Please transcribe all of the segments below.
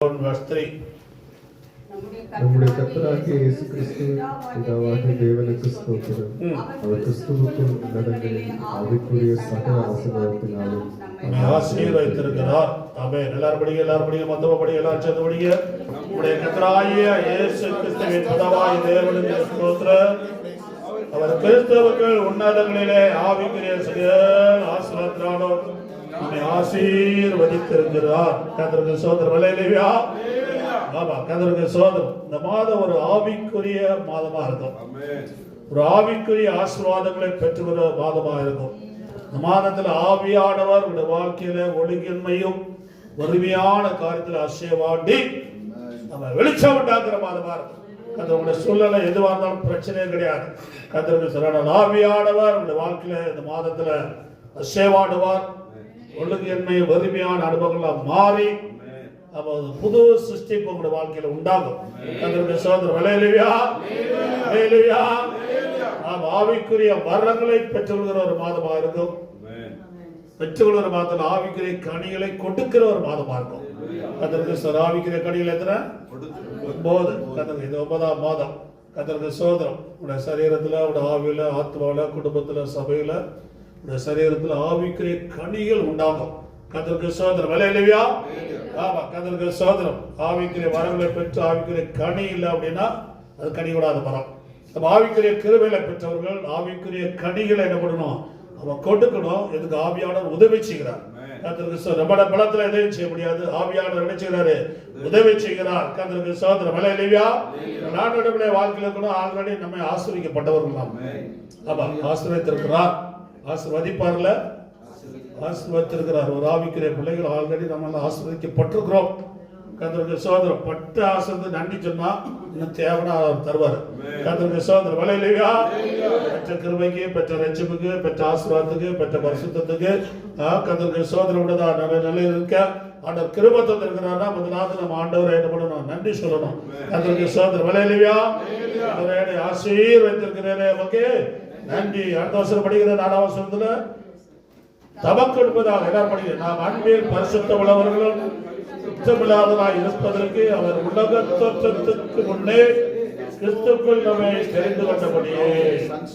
verse 3. நம்முடைய கர்த்தராகிய இயேசு கிறிஸ்து பிதாவாகிய தேவனுக்கு ஸ்தோத்திரம். அவர் கிறிஸ்துவுக்குள் உன்னதங்களில் ஆவிக்குரிய சகல ஆசீர்வாதத்தினாலும் நம்மை ஆசீர்வதித்திருக்கிறார். ஆமென். எல்லாரும் படிங்க மொத்தமா படிங்க, எல்லாரும் சேர்ந்து படிங்க. நம்முடைய கர்த்தராகிய இயேசு கிறிஸ்துவின் பிதாவாகிய தேவனுக்கு ஸ்தோத்திரம். அவர் கிறிஸ்துவுக்குள் உன்னதங்களிலே ஆவிக்குரிய சகல ஆசீர்வாதத்தினாலும் நம்மை ஆசீர்வதித்திருக்கிறார். கர்த்தருக்கு ஸ்தோத்திரம். அல்லேலூயா. ஆமா, கர்த்தருக்கு ஸ்தோத்திரம். இந்த மாதம் ஒரு ஆவிக்குரிய மாதமா இருக்கும். ஒரு ஆவிக்குரிய ஆசீர்வாதங்களை பெற்றுவர மாதமா இருக்கும். இந்த மாதத்துல ஆவியானவர் உடைய வாழ்க்கையில ஒழுங்கின்மையும் வறுமையான காரியத்தில் அசைவாண்டி நம்ம வெளிச்சம் உண்டாக்குற மாதமா இருக்கும். உங்களுடைய சூழ்நிலை எதுவாக இருந்தாலும் பிரச்சனையே கிடையாது. கர்த்தருக்கு சொல்றார், ஆவியானவர் உடைய வாழ்க்கையில இந்த மாதத்துல அசைவாடுவார். ஒழுங்கின்மை வறுமையான அனுபவங்களாக மாறி புது சிருஷ்டிப்பு உங்களுடைய வாழ்க்கையில உண்டாகும். ஆவிக்குரிய வரங்களை பெற்றுக்கொள்கிற ஒரு மாதமா இருக்கும். பெற்றுக்கொள்கிற மாதத்தில் ஆவிக்குரிய கனிகளை கொடுக்கிற ஒரு மாதமா இருக்கும். அதற்கு ஆவிக்குரிய கனிகள் எத்தனை? 9. இது 9ஆம் மாதம். கர்த்தருக்கு ஸ்தோத்திரம். உடைய சரீரத்துல, உடைய ஆவியில, ஆத்மாவில, குடும்பத்துல, சபையில, உடைய சரீரத்துல ஆவிக்குரிய கனிகள் உண்டாகும். கர்த்தருக்கு ஸ்தோத்திரம். அல்லேலூயா. ஆமா, கர்த்தருக்கு ஸ்தோத்திரம். ஆவிக்குரிய வரங்களை பெற்று ஆவிக்குரிய கனி இல்லை அப்படின்னா அது கனி கூடாத மரம். நம்ம ஆவிக்குரிய கிருபையில பெற்றவர்கள் ஆவிக்குரிய கனிகளை என்ன பண்ணணும்? அவன் கொடுக்கணும். எதுக்கு? ஆவியானவர் உதவி செய்கிறார். கர்த்தருக்கு நம்மட பலத்துல எதையும் செய்ய முடியாது. ஆவியானவர் என்ன செய்கிறாரு? உதவி செய்கிறார். கர்த்தருக்கு ஸ்தோத்திரம். அல்லேலூயா. நாட்டுடைய வாழ்க்கையில இருக்கணும். ஆல்ரெடி நம்ம ஆசீர்வதிக்கப்பட்டவர்கள் நாம். ஆமா, ஆசீர்வதித்திருக்கிறார். ஆசீர்வதிப்பார்ல ஆசீர்வதித்திருக்கிறார். ஒரு ஆவிக்குரிய பிள்ளைகள் ஆல்ரெடி நம்ம ஆசீர்வதிக்கப்பட்டிருக்கிறோம். கர்த்தருக்கு ஸ்தோத்திரம். பட்ட ஆசீர்வாதத்தை நன்றி சொன்னா இன்னும் தேவனா அவர் தருவார். கர்த்தருக்கு ஸ்தோத்திரம். அல்லேலூயா. பெற்ற கிருபைக்கு, பெற்ற ரட்சிப்புக்கு, பெற்ற ஆசீர்வாதத்துக்கு, பெற்ற பரிசுத்தத்துக்கு கர்த்தருக்கு ஸ்தோத்திரம். விடதா நல்ல இருக்க ஆண்டவர் கிருபை தந்திருக்கிறார்னா முதலாவது நம்ம ஆண்டவரை என்ன பண்ணணும்? நன்றி சொல்லணும். கர்த்தருக்கு ஸ்தோத்திரம். அல்லேலூயா. ஆண்டவரே ஆசீர்வதித்திருக்கிறேன், நமக்கு நன்றி. அடுத்த வருஷம் படிக்கிற 4ஆம் வசனத்துல தமக்கு என்பதாக எல்லாரும் படிக்கிறேன். நாம் அன்பில் பரிசுத்த உள்ளவர்களும் குற்றமில்லாதவராய் இருப்பதற்கு அவர் உலக தோற்றத்துக்கு முன்னே கிறிஸ்துக்குள் நம்மை தெரிந்து கொண்டபடியே.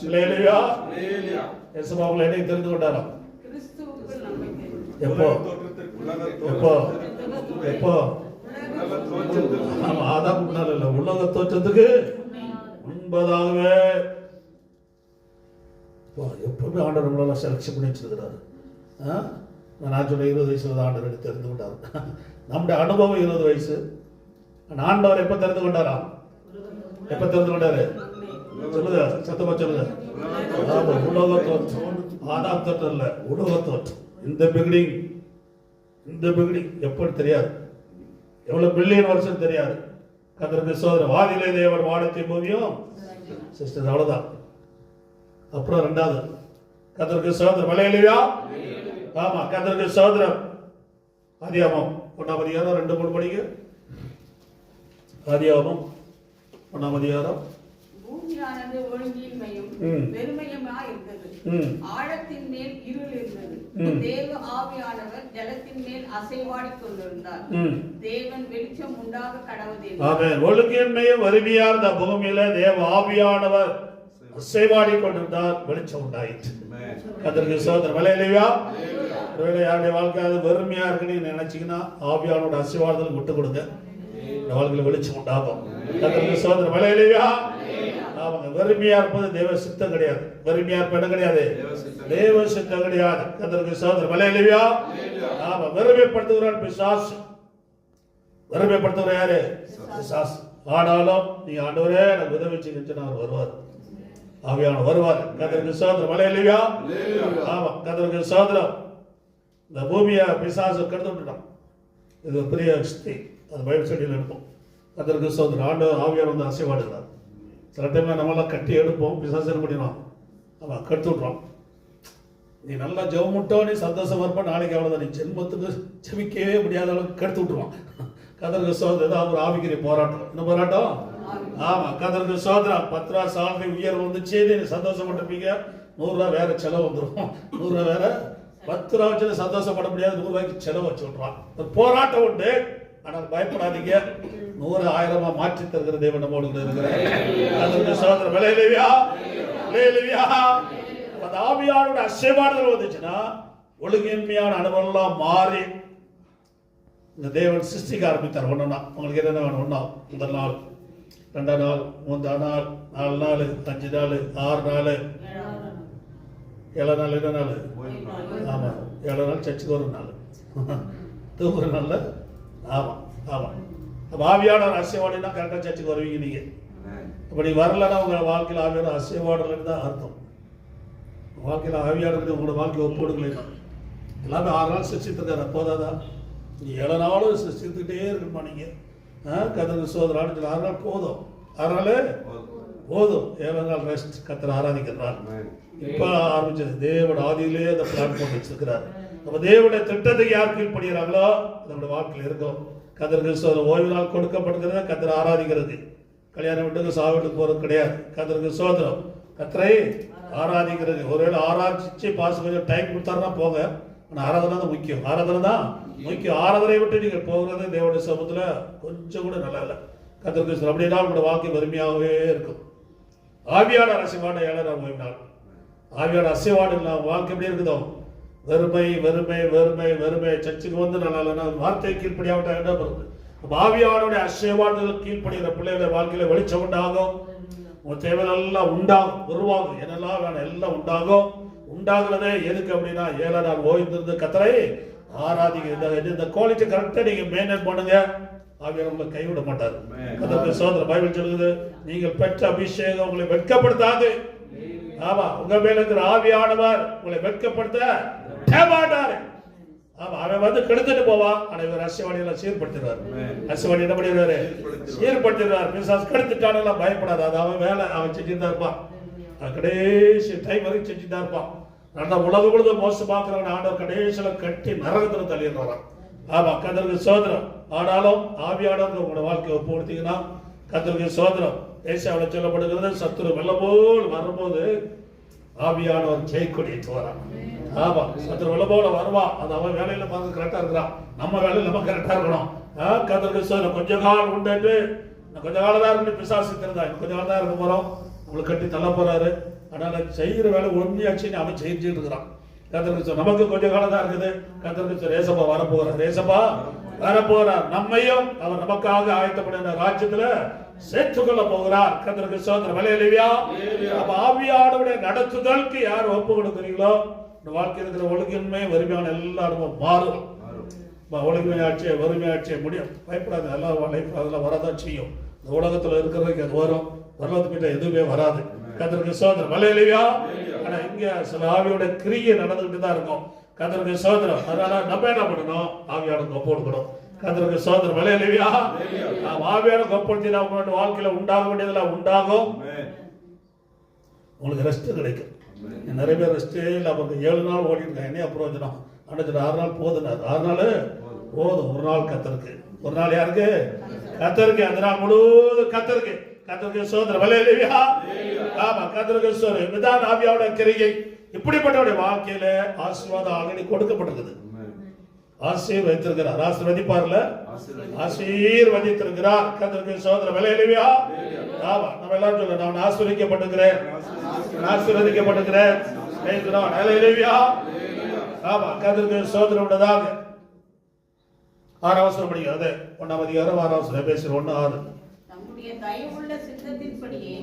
அல்லேலூயா. இயேசுவா அவங்களை என்னை தெரிந்து கொண்டாராம். எப்போ? எப்போ? எப்போ? ஆமா, ஆதாம் முன்னால் இல்ல, உலக தோற்றத்துக்கு முன்பதாகவே. எப்பவுமே ஆண்டவர் நம்மளால செலக்ஷன் பண்ணி வச்சிருக்கிறாரு. நான் சொல்ல 20 வயசுல தான் ஆண்டவர் தெரிந்து கொண்டார். நம்முடைய அனுபவம் 20 வயசு. ஆண்டவர் எப்ப தெரிந்து கொண்டாரா? எப்ப தெரிந்து கொண்டாரு? சொல்லுங்க, சத்தமா சொல்லுங்க. உலக தோற்றம், ஆதாம் தோற்றம் இல்ல, உலக தோற்றம். இந்த பிகினிங் எப்படி தெரியாது? எவ்வளவு பில்லியன் வருஷம் தெரியாது. கர்த்தருக்கு ஸ்தோத்திரம். வாதிலே தேவன் வானத்தையும் பூமியும் சிஸ்டர், அவ்வளவுதான். அப்புறம் 2வது கர்த்தருக்கு ஸ்தோத்திரம். அல்லேலூயா. ஆமா, கர்த்தருக்கு ஸ்தோத்திரம். ஆதியாகமம் 1ஆம் அதிகாரம் 2-3 படிங்க. ஆதியாகமம் 1ஆம் அதிகாரம். பூமியானது ஒழுங்கின்மையும் வெறுமையுமாய் இருந்தது. ஆழத்தின் மேல் இருள் இருந்தது. தேவ ஆவியானவர் ஜலத்தின் மேல் அசைவாடிக் கொண்டிருந்தார். தேவன் வெளிச்சம் உண்டாக கடவுள். ஆமென். ஒழுங்கின்மையும் வறுமையா இருந்த பூமியில தேவ ஆவியானவர் அசைவாடி கொண்டிருந்தார். வெளிச்சம் உண்டாயிற்று. கர்த்தருக்கு ஸ்தோத்திரம். அல்லேலூயா. ஒருவேளை யாருடைய வாழ்க்கை அது வெறுமையா இருக்குன்னு நினைச்சீங்கன்னா ஆவியானோட அசைவாடுதல் விட்டு கொடுங்க. இந்த வாழ்க்கையில வெளிச்சம் உண்டாகும். கர்த்தருக்கு ஸ்தோத்திரம். அல்லேலூயா. அவங்க வெறுமையா இருப்பது தேவ சித்தம் கிடையாது. வெறுமையா இருப்பது கிடையாது, தேவ சித்தம் கிடையாது. கர்த்தருக்கு ஸ்தோத்திரம். அல்லேலூயா. ஆமா, வெறுமைப்படுத்துகிறான் பிசாசு. வெறுமைப்படுத்துகிற யாரு? பிசாசு. ஆனாலும் நீ ஆண்டவரே எனக்கு உதவி செய்யுன்னு அவர் வருவார். ஆவியானவர் வருவார். கர்த்தருக்கு ஸ்தோத்திரம். அல்லேலூயா. ஆமா, கர்த்தருக்கு ஸ்தோத்திரம். இந்த பூமியை பிசாசு கெடுத்து விட்டுட்டான். இது பெரிய சக்தி. அது பைபிள் ஸ்டடியில் இருக்கும். கர்த்தருக்கு ஸ்தோத்திரம். ஆண்டவர் ஆவியானவர் வந்து அசைவாடுகிறார். சில டைம்ல நம்மளாம் கட்டி எடுப்போம், பிசாசு என்ன பண்ணிடுவோம்? ஆமாம், கெடுத்து விட்றோம். நீ நல்லா ஜெபமுட்டோ, நீ சந்தோஷமா இருப்ப, நாளைக்கு அவ்வளோதான். நீ ஜென்மத்துக்கு ஜெபிக்கவே முடியாத அளவுக்கு கெடுத்து விட்டுருவான். கர்த்தருக்கு ஸ்தோத்திரம். ஏதாவது ஒரு ஆவிக்குரிய போராட்டம். என்ன போராட்டம்? ஆமா, கர்த்தருக்கு ஸ்தோத்திரம். 10 ரூபா சாலரி உயர்வு வந்துச்சு, நீ சந்தோஷப்பட்டிருப்பீங்க. 100 ரூபா வேற செலவு வந்துடும். 100 ரூபா வேற 10 ரூபா வச்சு சந்தோஷப்பட முடியாது. 100 ரூபாய்க்கு செலவு வச்சு விட்றான். போராட்டம் உண்டு. ஆனால் பயப்படாதீங்க, 100,000 மாற்றி தருகிற தேவன் நம்மோடு கூட இருக்கிறார். அதற்கு சகோதரர் ஹல்லேலூயா, ஹல்லேலூயா. அந்த ஆவியானோட அசைவாடுதல் வந்துச்சுன்னா ஒழுங்கின்மையான அனுபவம்லாம் மாறி இந்த தேவன் சிருஷ்டிக்க ஆரம்பித்தார். ஒன்றுனா உங்களுக்கு என்னென்ன வேணும்? ஒன்றா முதல் நாள், 2ஆம் நாள், 3ஆம் நாள், 4 நாள், 5 நாள், 6 நாள், 7 நாள். என்ன நாள்? ஆமாம், 7 நாள் சர்ச்சுக்கு ஒரு நாள், தூங்குற நாள்ல. ஆமாம் ஆமாம். அப்போ ஆவியான அசைவாடுனா கரெக்டாக சர்ச்சுக்கு வருவீங்க நீங்கள். அப்போ நீங்கள் வரலன்னா உங்கள் வாழ்க்கையில் ஆவியான அசைவாடுன்னு தான் அர்த்தம். வாழ்க்கையில் ஆவியானது உங்களோட வாழ்க்கையை ஒப்புடுங்களேன். எல்லாமே 6 நாள் சிருஷ்டித்திருக்காரு, போதாதான்? நீ 7 நாளும் சிருஷ்டித்துக்கிட்டே இருக்கணுமா நீங்கள்? கர்த்தருக்கு சோதரான்னு சொல்லி 6 நாள் போதும். 6 நாள் போதும். 7 நாள் ரெஸ்ட், கர்த்தரை ஆராதிக்கிறார். இப்போ ஆரம்பிச்சது தேவனோட ஆதியிலே அந்த பிளான் போட்டு வச்சிருக்கிறார். நம்ம தேவனுடைய திட்டத்துக்கு யார் கீழ்படுகிறாங்களோ நம்முடைய வாழ்க்கையில் இருக்கும். கர்த்தருக்கு சோதரம் ஓய்வு நாள் கொடுக்கப்படுகிறத கர்த்தரை ஆராதிக்கிறது. கல்யாணம் வீட்டுக்கு சாவிட்டுக்கு போகிறது கிடையாது. கர்த்தருக்கு சோதரம் கர்த்தரை ஆராதிக்கிறது. ஒருவேளை ஆராய்ச்சி பாஸ் கொஞ்சம் டைம் கொடுத்தாருன்னா போங்க. ஆனால் ஆராதனை தான் முக்கியம். ஆராதனை தான் முக்கியம். ஆராதனை விட்டு நீங்கள் போகிறது தேவனுடைய சமூகத்தில் கொஞ்சம் கூட நல்லா இல்லை. கர்த்தருக்கு அப்படின்னா உங்களோட வாழ்க்கை வறுமையாகவே இருக்கும். ஆவியான அசைவாட 7 நாள் ஓய்வு நாள். ஆவியான அசைவாடு இல்லை வாழ்க்கை எப்படி இருக்குதோ? வெறுமை வெறுமை வெறுமை வெறுமை. சர்ச்சுக்கு வந்து நல்லா இல்லைன்னா வார்த்தை கீழ்ப்படியாவிட்டா என்ன பண்ணுறது? ஆவியானுடைய அசைவாடுதல் கீழ்ப்படுகிற பிள்ளைகளை வாழ்க்கையில வெளிச்சம் உண்டாகும். உங்க தேவையெல்லாம் உண்டாகும், உருவாகும். என்னெல்லாம் வேணும் எல்லாம் உண்டாகும். உண்டாகுறதே எதுக்கு அப்படின்னா 7 நாள் ஓய்ந்திருந்து கர்த்தரை ஆராதிக்க. இந்த குவாலிட்டி கரெக்டாக நீங்க மெயின்டைன் பண்ணுங்க. ஆவியானவர் உங்களை கைவிட மாட்டார். கர்த்தருக்கு சோதரம் பைபிள் சொல்லுது, நீங்கள் பெற்ற அபிஷேகம் உங்களை வெட்கப்படுத்தாது. ஆமா, உங்க மேல இருக்கிற ஆவியானவர் உங்களை வெட்கப்படுத்த மாட்டாரு. ஆமா, அவன் வந்து கெடுத்துட்டு போவான். ஆனா இவர் அசைவாடியெல்லாம் சீர்படுத்திடுவார். அசைவாடி என்ன பண்ணிடுவாரு? சீர்படுத்திடுவார். பிசாசு கெடுத்துட்டானெல்லாம் பயப்படாது. அது அவன் வேலை, அவன் செஞ்சுட்டு தான் இருப்பான். கடைசி டைம் வரைக்கும் செஞ்சுட்டு தான் இருப்பான். நல்லா உலகம் முழுதும் மோசமாக்குறவன் ஆண்டவர் கடைசியில கட்டி நரகத்துல தள்ளிடுறான். ஆமா, கர்த்தருக்கு சோதரம். ஆனாலும் ஆவியானவர் உங்களோட வாழ்க்கையை ஒப்புடுத்தீங்கன்னா கர்த்தருக்கு சோதரம். ஏசாயாவில் சொல்லப்படுகிறது, சத்துரு வெள்ளம் போல் வரும்போது ஆவியானவர் ஜெயக்கொடியை தோறான். ஆமா, சத்துரு வெள்ளம் போல வருவா. அது அவன் வேலையில பார்த்து கரெக்டா இருக்கிறான். நம்ம வேலையில நம்ம கரெக்டா இருக்கணும். கர்த்தருக்கு சோதரம். கொஞ்ச காலம் உண்டு, கொஞ்ச காலம் தான் இருக்கு. பிசாசு தெரிந்தா கொஞ்ச காலம் தான் இருக்க போறோம். உங்களை கட்டி தள்ள போறாரு. அதனால செய்கிற வேலை ஒன்றியாச்சுன்னு அவன் செஞ்சுட்டு இருக்கிறான். கர்த்தருக்கு நமக்கு கொஞ்ச காலம் தான் இருக்குது. கர்த்தருக்கு ரேசப்பா வரப்போகிறார். ரேசப்பா வரப்போகிறார். நம்மையும் அவர் நமக்காக ஆயத்தப்பட்ட ராஜ்யத்துல சேர்த்துக்கொள்ள போகிறார். கர்த்தருக்கு சோதரம். ஹல்லேலூயா. அப்ப ஆவியானவருடைய நடத்துதலுக்கு யார் ஒப்பு கொடுக்குறீங்களோ இந்த வாழ்க்கையில் இருக்கிற ஒழுங்கின்மை வறுமையான எல்லா அனுபவம் மாறும். ஒழுங்கின்மையாட்சியை வறுமையாட்சியை முடியும். பயப்படாது. எல்லாம் லைஃப் அதெல்லாம் வரதான் செய்யும். இந்த உலகத்துல இருக்கிறதுக்கு அது வரும். வரலாற்றுக்கிட்ட எதுவுமே வராது. கர்த்தருக்கு சோதரம். ஹல்லேலூயா. ஆனா இங்க சில ஆவியோட கிரியை நடந்துகிட்டு தான் இருக்கும். கர்த்தருக்கு சோதரம். அதனால நம்ம என்ன பண்ணணும்? ஆவியானவருக்கு ஒப்பு கொடுக்கணும். கர்த்தருக்கு சோதரம். ஹல்லேலூயா. ஆவியானவருக்கு ஒப்புடுத்தினா உங்களோட வாழ்க்கையில உண்டாக வேண்டியதெல்லாம் உண்டாகும். உங்களுக்கு ரெஸ்ட் கிடைக்கும். நிறைய பேர் ரெஸ்டே இல்லை. அவங்க 7 நாள் ஓடிருக்காங்க. என்ன பிரயோஜனம்? ஆனால் 6 நாள் போதுனாரு. 6 நாள் போதும். ஒரு நாள் கர்த்தருக்கு. ஒரு நாள் யாருக்கு? கர்த்தருக்கு. அந்த நாள் முழுவதும் கர்த்தருக்கு. கர்த்தருக்கு சோதரம். ஹல்லேலூயா. ஆமா, கர்த்தருக்கு சோதரம். இதுதான் ஆவியானோட கிரியை. இப்படிப்பட்டவருடைய வாழ்க்கையில ஆசீர்வாதம் ஆல்ரெடி கொடுக்கப்பட்டிருக்குது. ஆசீர்வதித்திருக்கிறார். ஆசீர்வதிப்பார்ல, ஆசீர்வதித்திருக்கிறார். கர்த்தருக்கு சோதரம். ஹல்லேலூயா. ஆமா, நம்ம எல்லாரும் சொல்ல, நான் ஆசீர்வதிக்கப்பட்டிருக்கிறேன், ஆசீர்வதிக்கப்பட்டிருக்கிறேன். ஹல்லேலூயா. ஆமா, கர்த்தருக்கு சோதரம் உள்ளதாக 6 வசனம் படிக்கிறது. 1ஆம் அதிகாரம் 6ஆம் வசனம். பேசுற 1:6. நம்முடைய தயவுள்ள சித்தத்தின்படியே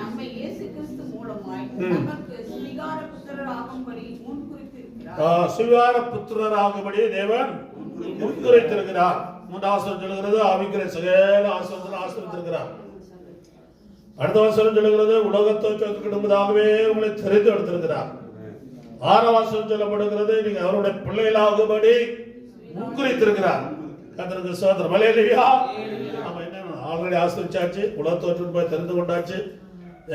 நம்மை இயேசு கிறிஸ்து மூலமாய் நமக்கு சுவிகார புத்திரராகும்படி முன்குறித்திருக்கிறார். சுவிகார புத்திரராகும்படி தேவன் முன்குறித்திருக்கிறார். 3ஆம் வசனம் சொல்லுகிறது, ஆவிக்குரிய சகல ஆசீர்வாதங்களை ஆசீர்வதித்திருக்கிறார். அடுத்த வசனம் சொல்லுகிறது, உலகத்தோற்றத்துக்கு முன்பதாகவே உங்களை தெரிந்து எடுத்திருக்கிறார். 6ஆம் வசனம் சொல்லப்படுகிறது, நீங்க அவருடைய பிள்ளைகளாகும்படி முன்குறித்திருக்கிறார். கர்த்தருக்கு சோதரம். ஹல்லேலூயா. நம்ம என்ன ஆல்ரெடி ஆசீர்வதிச்சாச்சு. உலகத்தோற்றம் போய் தெரிந்து கொண்டாச்சு.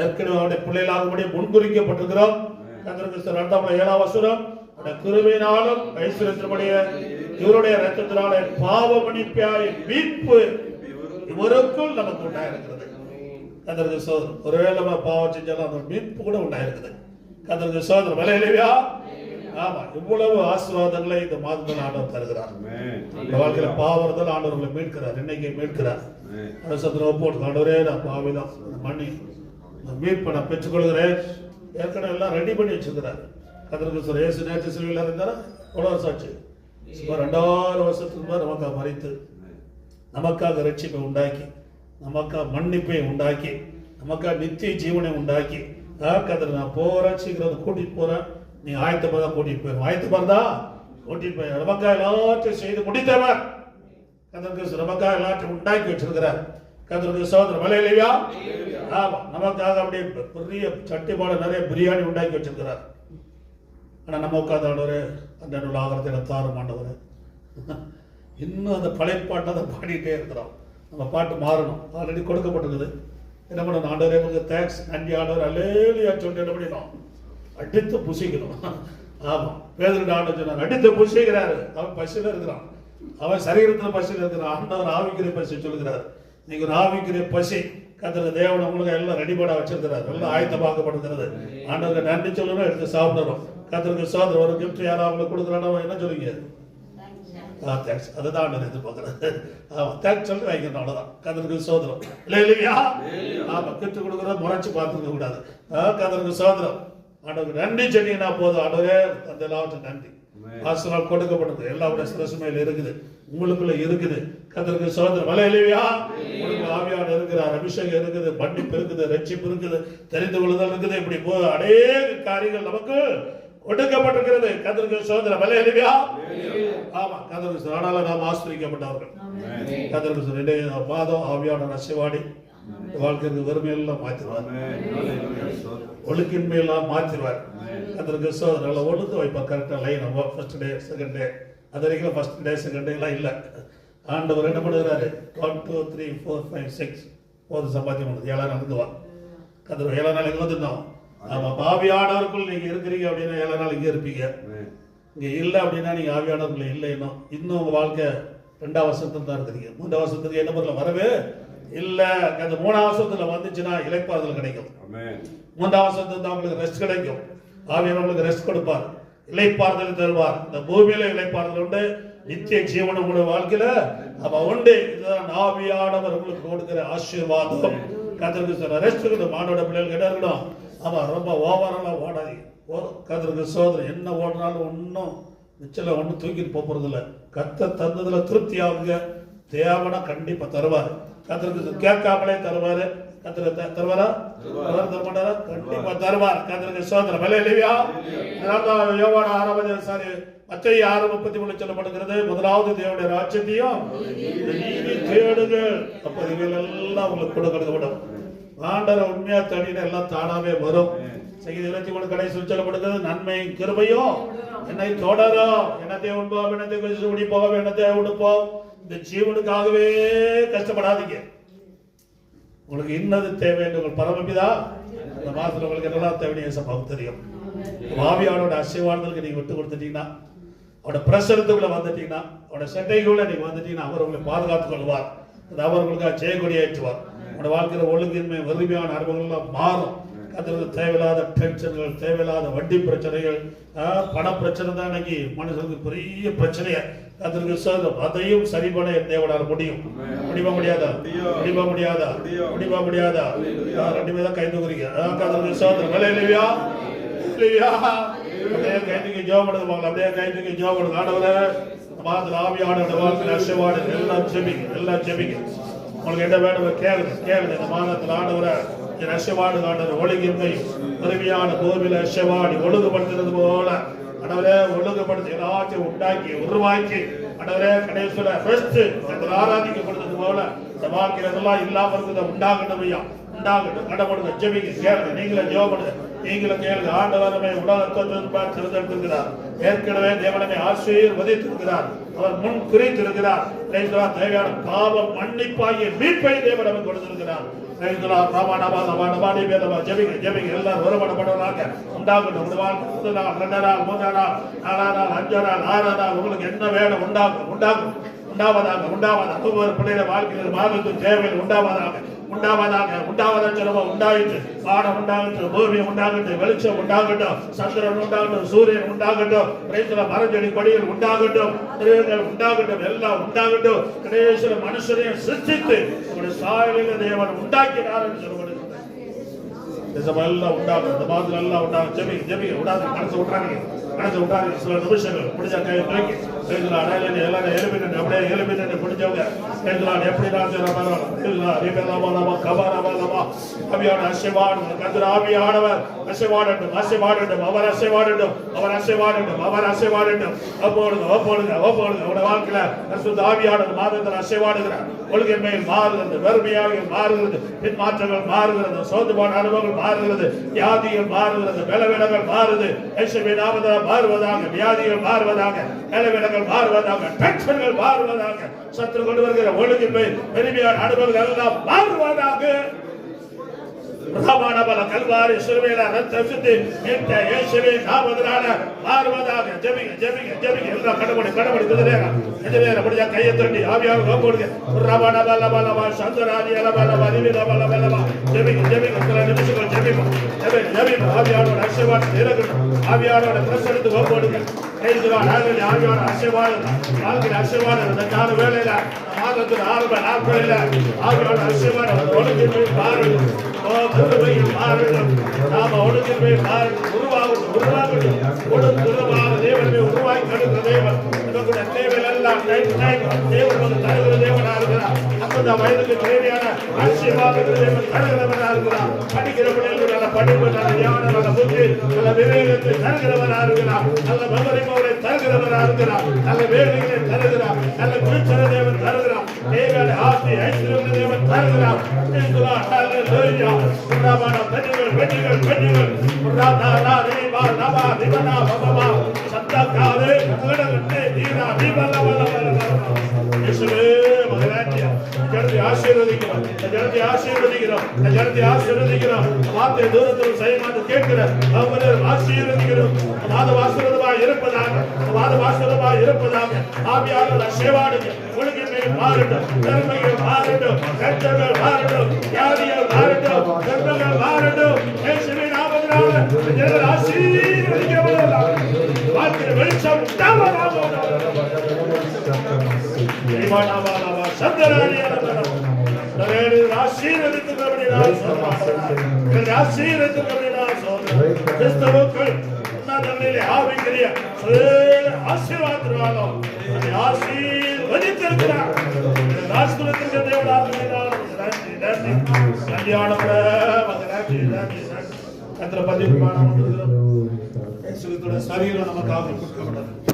ஏற்கனவே அவருடைய பிள்ளைகளாகும்படி முன்குறிக்கப்பட்டிருக்கிறோம். கர்த்தருக்கு 7ஆம் வசனம், கிருபையினாலும் ஐஸ்வர்யத்தின்படிய இவருடைய இரத்தத்தினாலே பாவ மன்னிப்பாய் மீட்பு இவருக்குள் நமக்கு உண்டாயிருக்கிறது. கர்த்தருக்கு சோதரம். ஒருவேளை நம்ம பாவம் செஞ்சாலும் அந்த மீட்பு கூட உண்டாயிருக்குது. கர்த்தருக்கு சோதரம். ஹல்லேலூயா. ஆமா, இவ்வளவு ஆசீர்வாதங்களை இந்த மாதத்தில் ஆண்டவர் தருகிறார். இந்த வாழ்க்கையில பாவத்தில் ஆண்டவர் உங்களை மீட்கிறார், இன்னைக்கு மீட்கிறார். அரசத்துல ஒப்போடு ஆண்டவரே, நான் பாவிதான், மணி மீட்பை நான் பெற்றுக்கொள்கிறேன். ஏற்கனவே எல்லாம் ரெடி பண்ணி வச்சிருக்கிறார். கர்த்தருக்கு சொல்ற இயேசு நேற்று சிலுவையில் இருந்தாரா, எவ்வளவு சாட்சி, சுமார் 2000 வருஷத்துக்கு முன்னாடி நமக்காக மரித்து, நமக்காக ரட்சிப்பை உண்டாக்கி, நமக்காக மன்னிப்பை உண்டாக்கி, நமக்காக நித்திய ஜீவனை உண்டாக்கி, கர்த்தர் நான் போறேன், சீக்கிரம் கூட்டிட்டு போறேன், நீ ஆயத்தப்பா கூட்டிட்டு போய் ஆயத்தப்பாருந்தா கூட்டிட்டு போய் நமக்காக எல்லாத்தையும் செய்து முடித்தவர். கர்த்தருக்கு நமக்காக எல்லாத்தையும் உண்டாக்கி வச்சிருக்கிறார். கர்த்தருக்கு சோதரம் மலையிலையா, ஆமா, நமக்காக அப்படியே பெரிய சட்டிப்பாடு நிறைய பிரியாணி உண்டாக்கி வச்சிருக்கிறார். ஆனா நம்ம உட்காந்து ஆண்டவரே அந்த ஆகிறத எனக்கு தாரும் ஆண்டவரே, இன்னும் அந்த பழைய பாட்டை தான் பாடிட்டே இருக்கிறோம். நம்ம பாட்டு மாறணும், ஆல்ரெடி கொடுக்கப்பட்டிருக்குது. என்ன பண்ணணும், ஆண்டவரே உங்களுக்கு தேங்க்ஸ், நன்றி ஆண்டவர், அல்லேலூயா சொல்லிட்டு என்ன பண்ணிடணும், அடித்து புசிக்கணும். ஆமா, பேதுரு ஆண்டவர் சொன்னார், அடித்து புசிக்கிறாரு. அவன் பசியில் இருக்கிறான், அவன் சரீரத்தில் பசியில் இருக்கிறான். ஆண்டவர் ஆவிக்குரிய பசி சொல்லுகிறார். நீங்க ஒரு ஆவிக்குரிய பசி கர்த்தர் தேவன் உங்களுக்கு எல்லாம் ரெடிபேடா வச்சிருக்கிறார், எல்லாம் ஆயத்தமாக்கப்படுகிறது. ஆண்டவருக்கு நன்றி சொல்லணும், எடுத்து சாப்பிடணும். கர்த்தருக்கு சோதரம் ஒரு கிஃப்ட் யாரும் அவங்களுக்கு கொடுக்குறானோ என்ன சொல்லுவீங்க, தேங்க்ஸ், அதுதான் ஆண்டவர் எதிர்பார்க்கிறது. ஆமா, தேங்க்ஸ் சொல்லி வைக்கணும், அவ்வளவுதான். கர்த்தருக்கு சோதரம் இல்லையா, ஆமா, கிஃப்ட் கொடுக்குறது முறைச்சு பார்த்துக்க கூடாது. கர்த்தருக்கு சோதரம், ஆண்டவருக்கு நன்றி சொன்னீங்கன்னா போதும். ஆண்டவரே அந்த எல்லாவற்றும் நன்றி, ஆசீர்வாதம் கொடுக்கப்பட்டது, எல்லாருடைய சிரசுமையில் இருக்குது, உங்களுக்குள்ள இருக்குது. கர்த்தருக்கு சோதரம் இல்லையா, உங்களுக்கு ஆவியானவர் இருக்கிறார், அபிஷேகம் இருக்குது, மன்னிப்பு இருக்குது, ரட்சிப்பு இருக்குது, தெரிந்து கொள்ளுதல் இருக்குது. இப்படி அநேக காரியங்கள் நமக்கு கொடுக்கப்பட்டிருக்கிறது. கர்த்தருக்கு சோதரம் இல்லையா, ஆமா, கர்த்தருக்கு ஆனால நாம் ஆசிரியக்கப்பட்டவர்கள். கர்த்தருக்கு மாதம் ஆவியானவர் அசைவாடி வாழ்க்கைக்கு வறுமையெல்லாம் மாற்றிடுவார், ஒழுக்கின்மையெல்லாம் மாற்றிடுவார். கர்த்தருக்கு சோதனை ஒழுங்கு வைப்பார், கரெக்டாக line, first day second day, அது வரைக்கும் ஃபர்ஸ்ட் டே செகண்ட் டே எல்லாம் இல்லை. ஆண்டவர் என்ன பண்ணுகிறாரு, 1 2 3 4 5 6 போது சம்பாத்தியம் பண்ணுது, 7 நாள் இருக்குவார். கர்த்தர் 7 நாள் எங்கே வந்துட்டோம். ஆமா, ஆவியானவருக்குள் நீங்க இருக்கிறீங்க அப்படின்னா 7 நாள் இங்கே இருப்பீங்க. இங்க இல்லை அப்படின்னா நீங்க ஆவியானவர்கள் இல்லை. இன்னும் உங்க வாழ்க்கை 2ஆம் வருஷத்துல தான் இருக்கிறீங்க. 3ஆம் வருஷத்துக்கு என்ன பண்ணல வரவே இல்லை. அந்த 3ஆம் வருஷத்துல வந்துச்சுன்னா இளைப்பாறுதல் கிடைக்கும். 3ஆம் வருஷத்துக்கு தான் உங்களுக்கு ரெஸ்ட் கிடைக்கும். ஆவியானவர்களுக்கு ரெஸ்ட் கொடுப்பார், இளைப்பாறுதல் தருவார். இந்த பூமியில இளைப்பாறுதல் உண்டு, நித்திய ஜீவனம் உங்களுடைய வாழ்க்கையில அப்ப உண்டு. இதுதான் ஆவியானவர் உங்களுக்கு கொடுக்கிற ஆசீர்வாதம். கர்த்தருக்கு ரெஸ்ட் இருக்கணும். மானோட பிள்ளைகள் என்ன இருக்கணும், ஆமா, ரொம்ப ஓவரெல்லாம் ஓடாதீங்க. கர்த்தருக்கு சோதனை என்ன ஓடினாலும் ஒன்றும் நிச்சயம் ஒன்றும் தூக்கிட்டு போறது இல்லை. கர்த்தர் தந்ததுல திருப்தி ஆகுங்க. தேவனா கண்டிப்பா தருவார். கர்த்தருக்கு கேட்காமலே தருவாரு. கர்த்தருக்கு தருவாரா, தரமாட்டாரா, கண்டிப்பா தருவார். கர்த்தருக்கு சோதனை விலை இல்லையா. யோவான் 6 மத்தேயு 6:33 சொல்லப்படுகிறது, முதலாவது தேவனுடைய ராஜ்யத்தையும் நீதி தேடுங்க, அப்ப இவைகள் எல்லாம் உங்களுக்கு கொடுக்கப்படும். ஆண்டவரை உண்மையா தேடினா எல்லாம் தானாவே வரும். செய்தி 21 கடைசி சொல்லப்படுகிறது, நன்மையும் கிருபையும் என்னை தொடரும். என்னத்தை உண்போம், என்னத்தை குடிப்போம், என்னத்தை உடுப்போம். இந்த ஜீவனுக்காகவே கஷ்டப்படாதீங்க. உங்களுக்கு இன்னது தேவை என்று உங்கள் பரமபிதா இந்த மாதத்துல உங்களுக்கு என்னெல்லாம் தேவையான சம்பவம் தெரியும். ஆவியானோட அசைவாடுதலுக்கு நீங்க விட்டு கொடுத்துட்டீங்கன்னா, அவரோட பிரசனத்துக்குள்ள வந்துட்டீங்கன்னா, அவரோட சட்டைக்குள்ள நீங்க வந்துட்டீங்கன்னா, அவர் உங்களை பாதுகாத்துக் கொள்வார். அவர் உங்களுக்காக ஜெயக்கொடி ஏற்றுவார். உங்களோட வாழ்க்கையில ஒழுங்கின்மை வறுமையான அனுபவங்கள்லாம் மாறும். கர்த்தருக்கு தேவையில்லாத டென்ஷன்கள், தேவையில்லாத வட்டி பிரச்சனைகள், பண பிரச்சனை தான் இன்னைக்கு மனுஷனுக்கு பெரிய பிரச்சனைய. கர்த்தருக்கு சோதரம், அதையும் சரி பண்ண தேவனால முடியும். முடிய முடியாதா, முடிய முடியாதா, முடிய முடியாதா, ரெண்டு பேரும் கை தூக்குறீங்க. கர்த்தருக்கு சோதரம் இல்லையா, இல்லையா, அப்படியே கை தூக்கி ஜெபம் பண்ணுவாங்க, அப்படியே கை தூக்கி ஜெபம் பண்ணுங்க. ஆண்டவரே மாதத்தில் ஆவியானோட வாழ்க்கையில் அசைவாடு எல்லாம் ஜெபிங்க, எல்லாம் ஜெபிங்க. உங்களுக்கு என்ன வேணும் கேளுங்க, கேளுங்க. இந்த மாதத்தில் ஆண்டவரை அசைவாடு ஆண்டவர் ஒழுங்கின்மை பெருமையான பூமியில அசைவாடி ஒழுங்குபடுத்துறது போல ஆண்டவரே ஒழுங்குபடுத்தி எல்லாத்தையும் உண்டாக்கி உருவாக்கி ஆண்டவரே கடைசியில பெஸ்ட் ஆராதிக்கப்படுறது போல இந்த வாழ்க்கையில இதெல்லாம் இல்லாம இருக்கிறத உண்டாகட்டும் ஐயா, உண்டாகட்டும். கடவுளுக்கு ஜெபிங்க, கேளுங்க, நீங்களே ஜெபப்படுங்க, நீங்களும் கேளுங்க. ஆண்டவரமே உலகத்தை தேர்ந்தெடுத்திருக்கிறார். ஏற்கனவே தேவனமே ஆசீர்வதித்திருக்கிறார். அவர் முன் குறித்திருக்கிறார். தேவையான பாவம் மன்னிப்பாகிய மீட்பை தேவனமே கொடுத்திருக்கிறார். ஜெபிங்க, ஜெபிங்க, எல்லாரும் ஒருமனப்பட்டவர்களாக உண்டாகட்டும். ஒரு நாள், 2 நாள், 3 நாள், 4 நாள், 5 நாள், 6 நாள், உங்களுக்கு என்ன வேணும் உண்டாகும், உண்டாகும், உண்டாவதாக, உண்டாவதாக. ஒவ்வொரு பிள்ளைய வாழ்க்கையில் மாதத்தின் தேவைகள் உண்டாவதாக, உண்டாவதாக உண்டாவதாக சொல்லுவோம். உண்டாயிற்று, வானம் உண்டாகட்டும், பூமி உண்டாகட்டும், வெளிச்சம் உண்டாகட்டும், சந்திரன் உண்டாகட்டும், சூரியன் உண்டாகட்டும், பிரேசல மரஞ்செடி கொடிகள் உண்டாகட்டும், மிருகங்கள் உண்டாகட்டும், எல்லாம் உண்டாகட்டும். கடைசியில மனுஷனையும் சிருஷ்டித்து உங்களுடைய சாயலில் தேவன் உண்டாக்கினார் என்று சொல்லப்படுகிறது. எல்லாம் உண்டாகும், இந்த மாதிரி எல்லாம் உண்டாகும். ஜெபிங்க ஜெபிங்க, விடாது, மனசு விட்டாங்க, மனசு விட்டாங்க. சில நிமிஷங்கள் முடிஞ்ச கையை தூக்கி எல்லாரும் எழுப்பிட்டு அப்படியே எழுப்பிட்டு முடிஞ்சவங்க எப்படி அபியான அசைவாடும் கதிர ஆவியானவர் அசைவாடட்டும், அசைவாடட்டும், அவர் அசைவாடட்டும், அவர் அசைவாடட்டும், அவர் அசைவாடட்டும். அப்போடுங்க அப்போடுங்க அப்போடுங்க உங்களோட வாழ்க்கையில பரிசுத்த ஆவியானவர் மாதத்தில் அசைவாடுகிறார். ஒழுங்கின்மையில் மாறுகிறது, வெறுமையாக மாறுகிறது, பின்மாற்றங்கள் மாறுகிறது, சோர்ந்துபான அனுபவங்கள் மாறுகிறது, வியாதிகள் மாறுகிறது, பலவீனங்கள் மாறுது, மாறுவதாக, வியாதிகள் மாறுவதாக, பலவீனங்கள் மாறுவதாக, டென்ஷன்கள் மாறுவதாக, சத்துரு கொண்டு வருகிற ஒழுங்கின்மை பெருமையான அனுபவங்கள் எல்லாம் மாறுவதாக. கல்வாரி சிறுவையில ரத்தம் சிந்தி மீட்ட இயேசுவின் நாமத்தினால மாறுவதாக. ஜெபிங்க ஜெபிங்க ஜெபிங்க, எல்லாம் கடவுளை கடவுளை குதிரையா முடிஞ்சா கையை தட்டி ஆவியாக போடுங்க. சந்தராதி ஜெபிங்க ஜெபிங்க, சில நிமிஷங்கள் ஜெபிங்க ஜெபிங்க ஜெபிங்க. ஆவியானோட அசைவாடு இருக்கணும், ஆவியானோட பிரசனத்து போடுங்க. ஆவியான அசைவாடு வாழ்க்கையில் அசைவாடு இந்த கால வேலையில மாதத்தில் ஆரம்ப நாட்களில் ஆவியான அசைவாடு ஒழுங்கின்மை மாறணும், மாறணும், நாம ஒழுங்கின்மை மாறணும், உருவாகட்டும் உருவாகட்டும். ஒழுங்குறவாக தேவனை உருவாக்கி தடுக்கிற தேவன் நமக்குடைய தேவைகள் எல்லாம் தேவன் வந்து தருகிற தேவனா இருக்கிறார். 50 வயதுக்கு தேவையான ஆசீர்வாதங்கள் தேவன் தருகிறவனா இருக்கிறார். படிக்கிற பிள்ளைகளுக்கு நல்ல படிப்பு, நல்ல ஞானம், நல்ல புத்தி, நல்ல விவேகத்தை தருகிறவனா இருக்கிறார். நல்ல மகரிமோரை தருகிறவனா இருக்கிறார். நல்ல வேலைகளை தருகிறார். நல்ல குறிச்சல தேவன் தருகிறார். தேவையான ஆசை ஐஸ்வர்யம் தேவன் தருகிறார். ஹல்லேலூயா. பிரபான பெண்கள் பெண்கள் பெண்கள் பிரதானா ரேபா நபா திவனா பபா சத்தகாரே கடகட்டே தீனா தீபலவலவல. இயேசுவே மகராஜ்ய ஜனத்தை ஆசீர்வதிக்கிறோம், ஜனத்தை ஆசீர்வதிக்கிறோம், ஜனத்தை ஆசீர்வதிக்கிறோம். வார்த்தை தூரத்தில் செய்யமாட்டு கேட்கிற அவங்களை ஆசீர்வதிக்கிறோம். மாத ஆசீர்வாதமாக இருப்பதாக, மாத ஆசீர்வாதமாக இருப்பதாக. ஆவியானவர் அசைவாடுங்க, ஒழுங்கின்மை மாறட்டும், பெருமைகள் மாறட்டும், கஷ்டங்கள் மாறட்டும், வியாதிகள் மாறட்டும், கர்மங்கள் மாறட்டும். இயேசுவின் நாமத்தினால ஜனங்கள் ஆசீர்வதிக்கப்படுவார்கள். வாழ்க்கையில் வெளிச்சம் உண்டாவதாக. சரீரம் நமக்காக கொடுக்கப்பட்டது.